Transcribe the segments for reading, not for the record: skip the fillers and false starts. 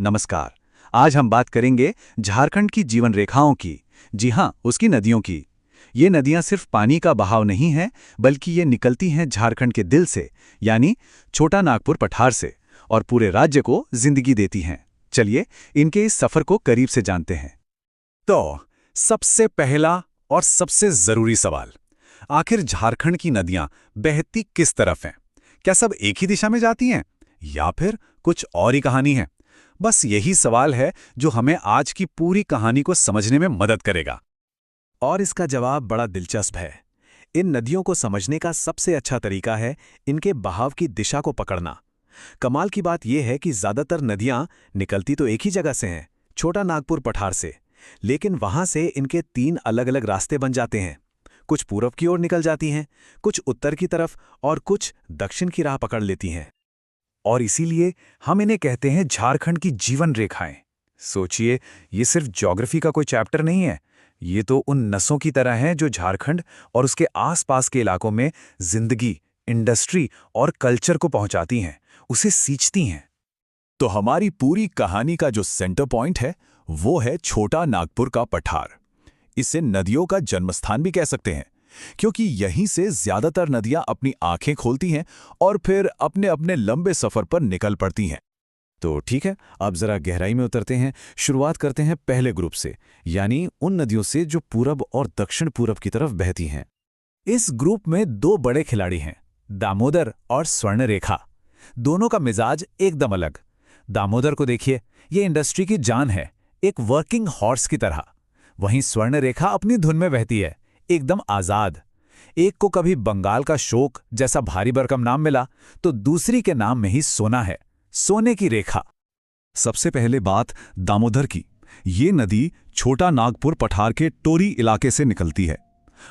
नमस्कार। आज हम बात करेंगे झारखंड की जीवन रेखाओं की। जी हाँ, उसकी नदियों की। ये नदियां सिर्फ पानी का बहाव नहीं हैं, बल्कि ये निकलती हैं झारखंड के दिल से, यानी छोटा नागपुर पठार से, और पूरे राज्य को जिंदगी देती हैं। चलिए इनके इस सफर को करीब से जानते हैं। तो सबसे पहला और सबसे जरूरी सवाल, आखिर झारखंड की नदियां बहती किस तरफ हैं? क्या सब एक ही दिशा में जाती हैं या फिर कुछ और ही कहानी है? बस यही सवाल है जो हमें आज की पूरी कहानी को समझने में मदद करेगा। और इसका जवाब बड़ा दिलचस्प है। इन नदियों को समझने का सबसे अच्छा तरीका है इनके बहाव की दिशा को पकड़ना। कमाल की बात यह है कि ज्यादातर नदियां निकलती तो एक ही जगह से हैं, छोटा नागपुर पठार से, लेकिन वहां से इनके 3 अलग-अलग रास्ते बन जाते हैं। कुछ पूर्व की ओर निकल जाती हैं, कुछ उत्तर की तरफ और कुछ दक्षिण की राह पकड़ लेती हैं। और इसीलिए हम इन्हें कहते हैं झारखंड की जीवन रेखाएं। सोचिए, ये सिर्फ ज्योग्राफी का कोई चैप्टर नहीं है, ये तो उन नसों की तरह हैं जो झारखंड और उसके आसपास के इलाकों में जिंदगी, इंडस्ट्री और कल्चर को पहुंचाती हैं, उसे सींचती हैं। तो हमारी पूरी कहानी का जो सेंटर पॉइंट है वो है छोटा नागपुर का पठार। इसे नदियों का जन्मस्थान भी कह सकते हैं, क्योंकि यहीं से ज्यादातर नदियां अपनी आंखें खोलती हैं और फिर अपने अपने लंबे सफर पर निकल पड़ती हैं। तो ठीक है, अब जरा गहराई में उतरते हैं। शुरुआत करते हैं पहले ग्रुप से, यानी उन नदियों से जो पूरब और दक्षिण पूरब की तरफ बहती हैं। इस ग्रुप में 2 बड़े खिलाड़ी हैं, दामोदर और स्वर्णरेखा। दोनों का मिजाज एकदम अलग। दामोदर को देखिए, ये इंडस्ट्री की जान है, एक वर्किंग हॉर्स की तरह। वहीं स्वर्णरेखा अपनी धुन में बहती है, एकदम आजाद। एक को कभी बंगाल का शोक जैसा भारी भरकम नाम मिला, तो दूसरी के नाम में ही सोना है, सोने की रेखा। सबसे पहले बात दामोदर की। ये नदी छोटा नागपुर पठार के टोरी इलाके से निकलती है।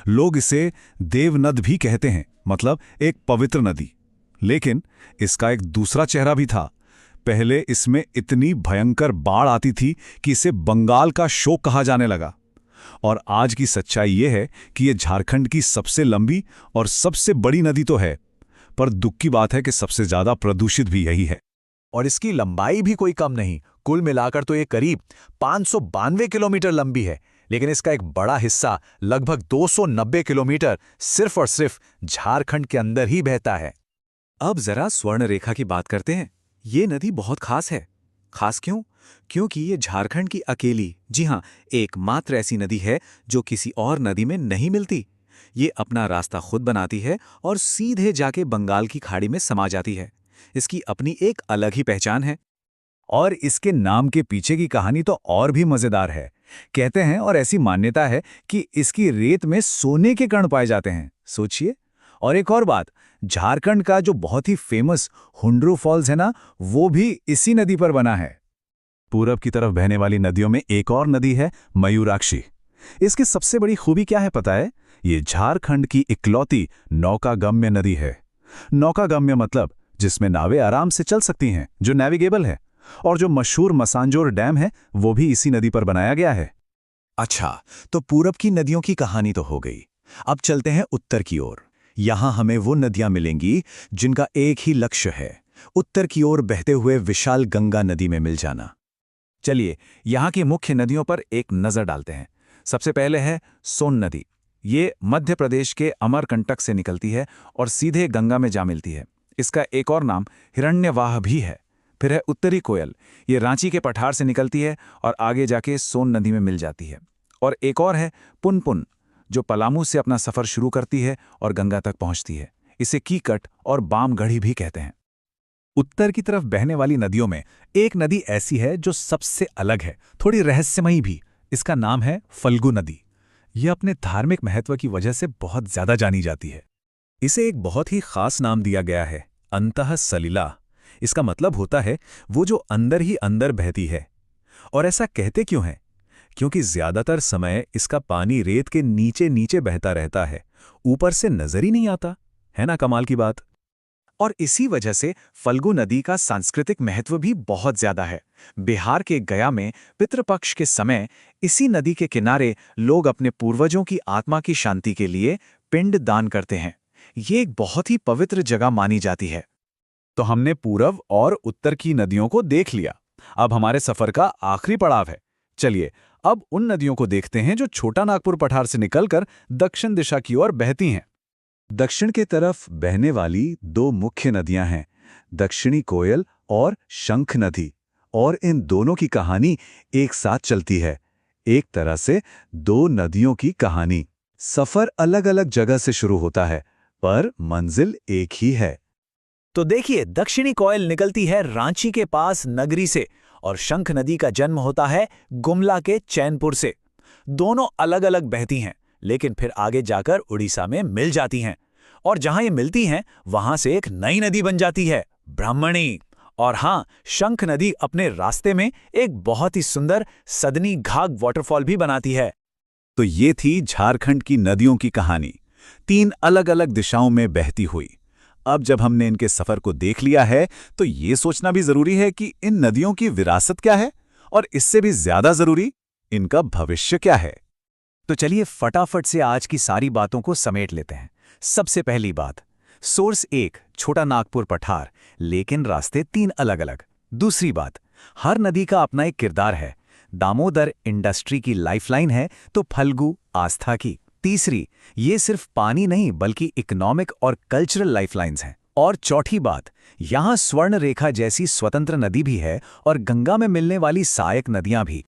लोग इसे देवनद भी कहते हैं, मतलब एक पवित्र नदी। लेकिन इसका एक दूसरा चेहरा भी था। पहले इसमें इतनी भयंकर बाढ़ आती थी कि इसे बंगाल का शोक कहा जाने लगा। और आज की सच्चाई यह है कि यह झारखंड की सबसे लंबी और सबसे बड़ी नदी तो है, पर दुख की बात है कि सबसे ज्यादा प्रदूषित भी यही है। और इसकी लंबाई भी कोई कम नहीं। कुल मिलाकर तो ये करीब 592 किलोमीटर लंबी है, लेकिन इसका एक बड़ा हिस्सा लगभग 290 किलोमीटर सिर्फ और सिर्फ झारखंड के अंदर ही बहता है। अब जरा स्वर्ण रेखा की बात करते हैं। ये नदी बहुत खास है। खास क्यों? क्योंकि ये झारखंड की अकेली, जी हां, एकमात्र ऐसी नदी है जो किसी और नदी में नहीं मिलती। ये अपना रास्ता खुद बनाती है और सीधे जाके बंगाल की खाड़ी में समा जाती है। इसकी अपनी एक अलग ही पहचान है। और इसके नाम के पीछे की कहानी तो और भी मजेदार है। कहते हैं और ऐसी मान्यता है कि इसकी रेत में सोने के कण पाए जाते हैं। सोचिए। और एक और बात, झारखंड का जो बहुत ही फेमस हुंड्रू फॉल्स है ना, वो भी इसी नदी पर बना है। पूरब की तरफ बहने वाली नदियों में एक और नदी है मयूराक्षी। इसकी सबसे बड़ी खूबी क्या है पता है? ये झारखंड की इकलौती नौकागम्य नदी है। नौकागम्य मतलब जिसमें नावें आराम से चल सकती हैं, जो नेविगेबल है। और जो मशहूर मसांजोर डैम है, वो भी इसी नदी पर बनाया गया है। अच्छा, तो पूरब की नदियों की कहानी तो हो गई। अब चलते हैं उत्तर की ओर। यहां हमें वो नदियां मिलेंगी जिनका एक ही लक्ष्य है, उत्तर की ओर बहते हुए विशाल गंगा नदी में मिल जाना। चलिए यहाँ की मुख्य नदियों पर एक नजर डालते हैं। सबसे पहले है सोन नदी। ये मध्य प्रदेश के अमरकंटक से निकलती है और सीधे गंगा में जा मिलती है। इसका एक और नाम हिरण्यवाह भी है। फिर है उत्तरी कोयल। ये रांची के पठार से निकलती है और आगे जाके सोन नदी में मिल जाती है। और एक और है पुनपुन, जो पलामू से अपना सफर शुरू करती है और गंगा तक पहुंचती है। इसे कीकट और बामगढ़ी भी कहते हैं। उत्तर की तरफ बहने वाली नदियों में एक नदी ऐसी है जो सबसे अलग है, थोड़ी रहस्यमयी भी। इसका नाम है फल्गु नदी। यह अपने धार्मिक महत्व की वजह से बहुत ज्यादा जानी जाती है। इसे एक बहुत ही खास नाम दिया गया है, अंतः सलिला। इसका मतलब होता है वो जो अंदर ही अंदर बहती है। और ऐसा कहते क्यों है? क्योंकि ज्यादातर समय इसका पानी रेत के नीचे नीचे बहता रहता है, ऊपर से नजर ही नहीं आता। है ना कमाल की बात? और इसी वजह से फल्गु नदी का सांस्कृतिक महत्व भी बहुत ज्यादा है। बिहार के गया में पितृपक्ष के समय इसी नदी के किनारे लोग अपने पूर्वजों की आत्मा की शांति के लिए पिंड दान करते हैं। ये एक बहुत ही पवित्र जगह मानी जाती है। तो हमने पूरब और उत्तर की नदियों को देख लिया। अब हमारे सफर का आखिरी पड़ाव है। चलिए अब उन नदियों को देखते हैं जो छोटा नागपुर पठार से निकलकर दक्षिण दिशा की ओर बहती हैं। दक्षिण के तरफ बहने वाली दो मुख्य नदियां हैं, दक्षिणी कोयल और शंख नदी, और इन दोनों की कहानी एक साथ चलती है। एक तरह से दो नदियों की कहानी। सफर अलग अलग जगह से शुरू होता है, पर मंजिल एक ही है। तो देखिए, दक्षिणी कोयल निकलती है रांची के पास नगरी से और शंख नदी का जन्म होता है गुमला के चैनपुर से। दोनों अलग अलग बहती हैं, लेकिन फिर आगे जाकर उड़ीसा में मिल जाती हैं, और जहां ये मिलती हैं वहां से एक नई नदी बन जाती है, ब्राह्मणी। और हां, शंख नदी अपने रास्ते में एक बहुत ही सुंदर सदनी घाघ वाटरफॉल भी बनाती है। तो ये थी झारखंड की नदियों की कहानी, 3 अलग अलग दिशाओं में बहती हुई। अब जब हमने इनके सफर को देख लिया है, तो ये सोचना भी जरूरी है कि इन नदियों की विरासत क्या है, और इससे भी ज्यादा जरूरी, इनका भविष्य क्या है। तो चलिए फटाफट से आज की सारी बातों को समेट लेते हैं। सबसे पहली बात, सोर्स 1 छोटा नागपुर पठार, लेकिन रास्ते 3 अलग अलग। दूसरी बात, हर नदी का अपना एक किरदार है। दामोदर इंडस्ट्री की लाइफलाइन है, तो फल्गु आस्था की। तीसरी, ये सिर्फ पानी नहीं बल्कि इकोनॉमिक और कल्चरल लाइफलाइंस हैं। और चौथी बात, यहाँ स्वर्ण रेखा जैसी स्वतंत्र नदी भी है और गंगा में मिलने वाली सहायक नदियां भी।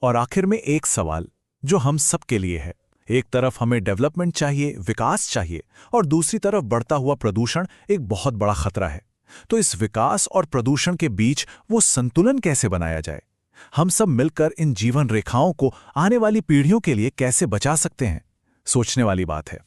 और आखिर में एक सवाल जो हम सब के लिए है। एक तरफ हमें डेवलपमेंट चाहिए, विकास चाहिए, और दूसरी तरफ बढ़ता हुआ प्रदूषण एक बहुत बड़ा खतरा है। तो इस विकास और प्रदूषण के बीच वो संतुलन कैसे बनाया जाए? हम सब मिलकर इन जीवन रेखाओं को आने वाली पीढ़ियों के लिए कैसे बचा सकते हैं? सोचने वाली बात है।